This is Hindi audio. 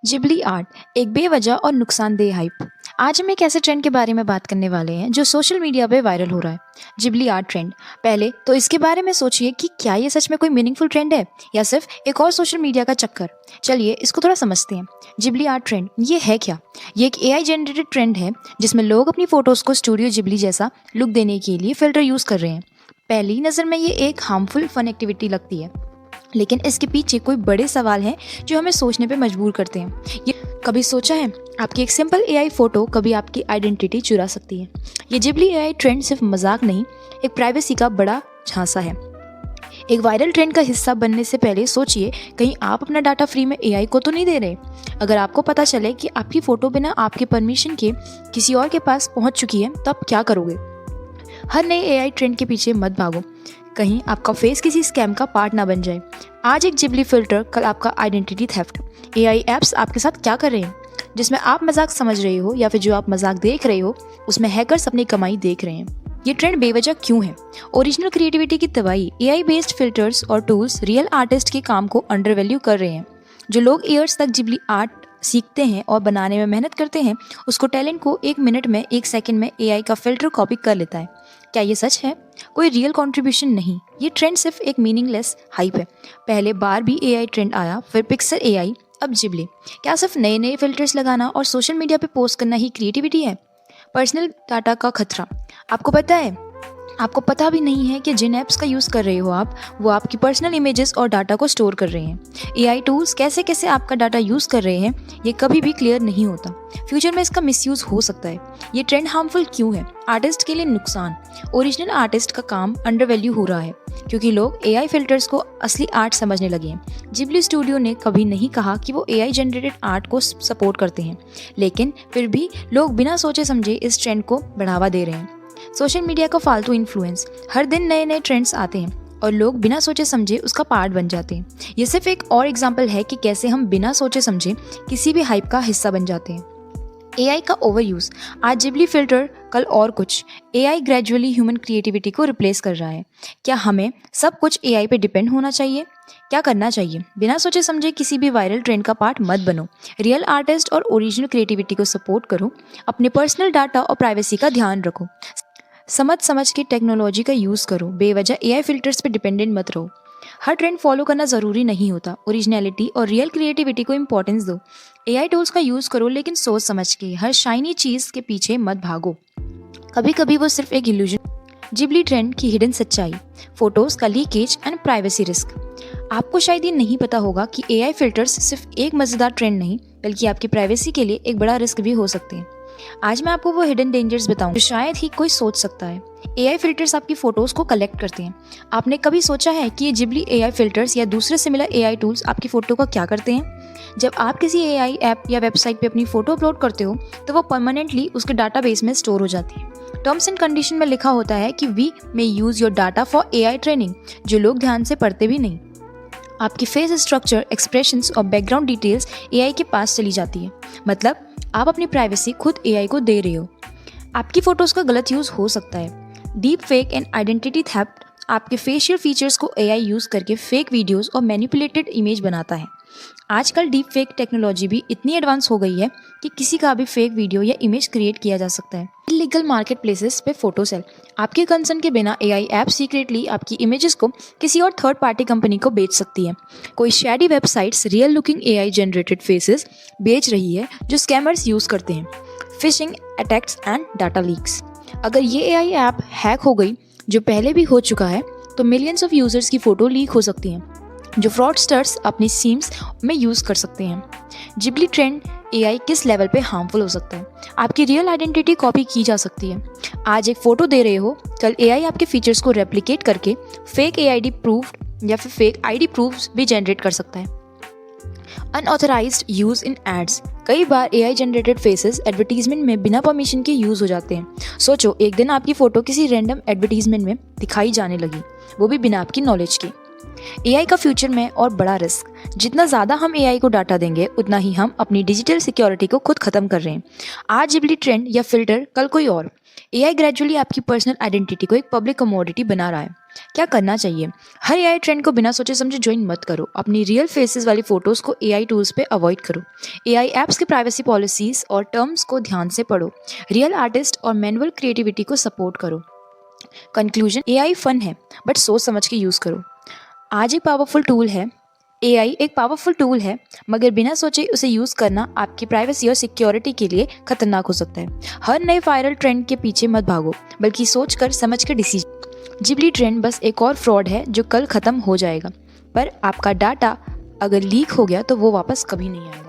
जिबली आर्ट एक बेवजह और नुकसानदेह हाइप। आज हम एक ऐसे ट्रेंड के बारे में बात करने वाले हैं जो सोशल मीडिया पे वायरल हो रहा है, जिबली आर्ट ट्रेंड। पहले तो इसके बारे में सोचिए कि क्या ये सच में कोई मीनिंगफुल ट्रेंड है या सिर्फ एक और सोशल मीडिया का चक्कर। चलिए इसको थोड़ा समझते हैं। जिबली आर्ट ट्रेंड ये है क्या? ये एक एआई जनरेटेड ट्रेंड है जिसमें लोग अपनी फोटोज को स्टूडियो जिबली जैसा लुक देने के लिए फिल्टर यूज कर रहे हैं। पहली नज़र में ये एक हार्मफुल फन एक्टिविटी लगती है, लेकिन इसके पीछे कोई बड़े सवाल हैं जो हमें सोचने पे मजबूर करते हैं। ये कभी सोचा है आपकी एक सिंपल एआई फोटो कभी आपकी आइडेंटिटी चुरा सकती है? ये जिबली एआई ट्रेंड सिर्फ मजाक नहीं, एक प्राइवेसी का बड़ा झांसा है। एक वायरल ट्रेंड का हिस्सा बनने से पहले सोचिए, कहीं आप अपना डाटा फ्री में एआई को तो नहीं दे रहे। अगर आपको पता चले कि आपकी फोटो बिना आपके परमिशन के किसी और के पास पहुंच चुकी है, तो आप क्या करोगे? हर नए एआई ट्रेंड के पीछे मत भागो, कहीं आपका फेस किसी स्कैम का पार्ट ना बन जाए। आज एक जिबली फिल्टर, कल आपका आइडेंटिटी थेफ्ट। एआई एप्स आपके साथ क्या कर रहे हैं? जिसमें आप मजाक समझ रहे हो या फिर जो आप मजाक देख रहे हो, उसमें हैकर्स अपनी कमाई देख रहे हैं। ये ट्रेंड बेवजह क्यों है? ओरिजिनल क्रिएटिविटी की तबाही। एआई बेस्ड फिल्टर्स और टूल्स रियल आर्टिस्ट के काम को अंडर वैल्यू कर रहे हैं। जो लोग ईयर्स तक जिबली आर्ट सीखते हैं और बनाने में मेहनत करते हैं, उसको टैलेंट को 1 मिनट में 1 सेकंड में एआई का फिल्टर कॉपी कर लेता है। क्या ये सच है? कोई रियल कंट्रीब्यूशन नहीं, ये ट्रेंड सिर्फ एक मीनिंगलेस हाइप है। पहले बार भी एआई ट्रेंड आया, फिर पिक्सल एआई, अब जिबली। क्या सिर्फ नए नए फिल्टर्स लगाना और सोशल मीडिया पे पोस्ट करना ही क्रिएटिविटी है? पर्सनल डाटा का खतरा। आपको पता भी नहीं है कि जिन ऐप्स का यूज़ कर रहे हो आप, वो आपकी पर्सनल इमेजेस और डाटा को स्टोर कर रहे हैं। एआई टूल्स कैसे कैसे आपका डाटा यूज़ कर रहे हैं, ये कभी भी क्लियर नहीं होता। फ्यूचर में इसका मिसयूज़ हो सकता है। ये ट्रेंड हार्मफुल क्यों है? आर्टिस्ट के लिए नुकसान। ओरिजिनल आर्टिस्ट का काम अंडर वैल्यू हो रहा है क्योंकि लोग एआई फिल्टर्स को असली आर्ट समझने लगे हैं। जिबली स्टूडियो ने कभी नहीं कहा कि वो एआई जनरेटेड आर्ट को सपोर्ट करते हैं, लेकिन फिर भी लोग बिना सोचे समझे इस ट्रेंड को बढ़ावा दे रहे हैं। सोशल मीडिया का फालतू इन्फ्लुएंस। हर दिन नए नए ट्रेंड्स आते हैं और लोग बिना सोचे समझे उसका पार्ट बन जाते हैं। ये सिर्फ एक और एग्जाम्पल है कि कैसे हम बिना सोचे समझे किसी भी हाइप का हिस्सा बन जाते हैं। एआई का ओवर यूज। आज जिबली फिल्टर, कल और कुछ। एआई ग्रेजुअली ह्यूमन क्रिएटिविटी को रिप्लेस कर रहा है। क्या हमें सब कुछ एआई पे डिपेंड होना चाहिए? क्या करना चाहिए? बिना सोचे समझे किसी भी वायरल ट्रेंड का पार्ट मत बनो। रियल आर्टिस्ट और ओरिजिनल क्रिएटिविटी को सपोर्ट करो। अपने पर्सनल डाटा और प्राइवेसी का ध्यान रखो। समझ के टेक्नोलॉजी का यूज़ करो। बेवजह एआई फिल्टर्स पे डिपेंडेंट मत रहो। हर ट्रेंड फॉलो करना ज़रूरी नहीं होता। ओरिजिनलिटी और रियल क्रिएटिविटी को इंपॉर्टेंस दो। एआई टूल्स का यूज़ करो, लेकिन सोच समझ के। हर शाइनी चीज़ के पीछे मत भागो, कभी कभी वो सिर्फ एक इल्यूजन। जिबली ट्रेंड की हिडन सच्चाई। फोटोज का लीकेज एंड प्राइवेसी रिस्क। आपको शायद ये नहीं पता होगा कि एआई फिल्टर्स सिर्फ एक मज़ेदार ट्रेंड नहीं, बल्कि आपकी प्राइवेसी के लिए एक बड़ा रिस्क भी हो सकते हैं। आज मैं आपको वो हिडन डेंजर्स बताऊं जो शायद ही कोई सोच सकता है। एआई फिल्टर्स आपकी फोटोज को कलेक्ट करते हैं। आपने कभी सोचा है कि ये जिबली एआई फिल्टर्स या दूसरे सिमिलर एआई टूल्स आपकी फोटो का क्या करते हैं? जब आप किसी एआई ऐप या वेबसाइट पे अपनी फोटो अपलोड करते हो, तो वो परमानेंटली उसके डाटाबेस में स्टोर हो जाती है। टर्म्स एंड कंडीशन में लिखा होता है कि we may use your data for AI training, जो लोग ध्यान से पढ़ते भी नहीं। आपकी फेस स्ट्रक्चर, एक्सप्रेशंस और बैकग्राउंड डिटेल्स एआई के पास चली जाती है। मतलब आप अपनी प्राइवेसी खुद एआई को दे रहे हो। आपकी फोटोज का गलत यूज हो सकता है। Deep fake and identity theft. आपके फेशियल फीचर्स को एआई यूज करके फेक वीडियोस और मैनिपुलेटेड इमेज बनाता है। आजकल डीप फेक टेक्नोलॉजी भी इतनी एडवांस हो गई है कि किसी का भी फेक वीडियो या इमेज क्रिएट किया जा सकता है। इलीगल मार्केट प्लेसेस पे फोटो सेल। आपके कंसर्न के बिना एआई ऐप सीक्रेटली आपकी इमेजेस को किसी और थर्ड पार्टी कंपनी को बेच सकती है। कोई Shady websites real looking AI generated faces बेच रही है जो स्कैमर्स यूज करते हैं। Phishing attacks and data leaks. अगर ये एआई ऐप हैक हो गई, जो पहले भी हो चुका है, तो मिलियंस ऑफ यूजर्स की फोटो लीक हो सकती हैं, जो फ्रॉडस्टर्स अपनी सीम्स में यूज़ कर सकते हैं। जिबली ट्रेंड एआई किस लेवल पे हार्मफुल हो सकता है? आपकी रियल आइडेंटिटी कॉपी की जा सकती है। आज एक फ़ोटो दे रहे हो, कल एआई आपके फीचर्स को रेप्लिकेट करके फेक एआईडी प्रूफ या फिर फेक आईडी प्रूफ्स भी जनरेट कर सकता है। Unauthorized use in ads. कई बार एआई जनरेटेड फेसेस एडवर्टीजमेंट में बिना परमिशन के यूज़ हो जाते हैं। सोचो, एक दिन आपकी फ़ोटो किसी रैंडम एडवर्टीजमेंट में दिखाई जाने लगी, वो भी बिना आपकी नॉलेज के। एआई का फ्यूचर में और बड़ा रिस्क। जितना ज़्यादा हम एआई को डाटा देंगे उतना ही हम अपनी डिजिटल सिक्योरिटी को खुद खत्म कर रहे हैं। आज जिबली ट्रेंड या फिल्टर, कल कोई और। एआई ग्रेजुअली आपकी पर्सनल आइडेंटिटी को एक पब्लिक कमोडिटी बना रहा है। क्या करना चाहिए? हर एआई ट्रेंड को बिना सोचे समझे ज्वाइन मत करो। अपनी रियल फेसेस वाली फोटोज को एआई टूल्स पे अवॉइड करो। एआई एप्स की प्राइवेसी पॉलिसीज और टर्म्स को ध्यान से पढ़ो। रियल आर्टिस्ट और मैनुअल क्रिएटिविटी को सपोर्ट करो। कंक्लूजन, एआई फन है बट सोच समझ के यूज़ करो। आज एक पावरफुल टूल है। एआई एक पावरफुल टूल है, मगर बिना सोचे उसे यूज़ करना आपकी प्राइवेसी और सिक्योरिटी के लिए खतरनाक हो सकता है। हर नए वायरल ट्रेंड के पीछे मत भागो, बल्कि सोच कर समझ कर डिसीजन। जिबली ट्रेंड बस एक और फ्रॉड है जो कल खत्म हो जाएगा, पर आपका डाटा अगर लीक हो गया तो वो वापस कभी नहीं आएगा।